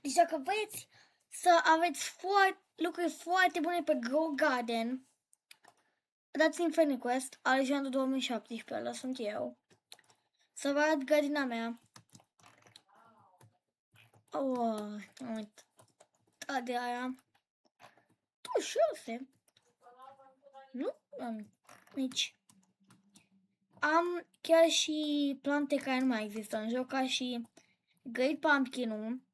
Deci dacă vreți să aveți lucruri foarte bune pe Grow Garden, dați-mi friend request, Alexandru 2017, ăla sunt eu. Să vă arăt grădina mea. Uite, de aia. 26. Nu? Nici. Am chiar și plante care nu mai există în joc, ca și Great Pumpkin-ul.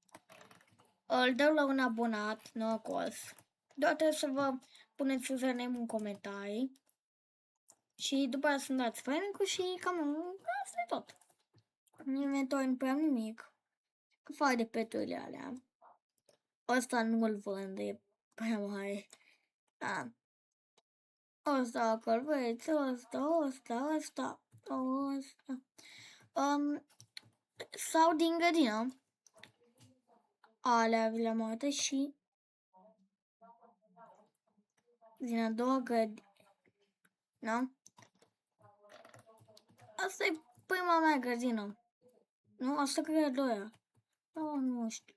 Îl dau la un abonat, no cost. Doar trebuie să vă puneți username în comentarii. Și după aceea să-mi dați friend-ul și cam asta e tot. În inventor nu prea nimic. Afară de peturile alea. Ăsta nu-l vând, e prea mare. Ăsta, acolo, vedeți, ăsta. Sau din grădină. Alea vi le-am arătat și din a doua grădină. Da? Asta e prima mea grădină. Nu? Asta cred că e a doua. Nu știu.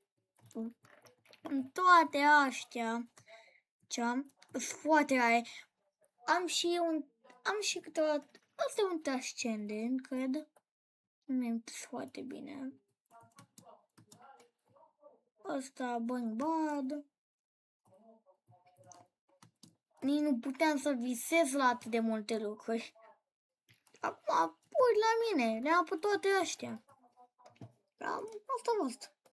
Toate astea ce-am sunt foarte rare. Am și câteva. Asta e un transcendent, cred. Nu e foarte bine. Asta, bad. Nici nu puteam să visez la atât de multe lucruri. Acum, pui la mine, le-am pe toate astea. Asta a fost.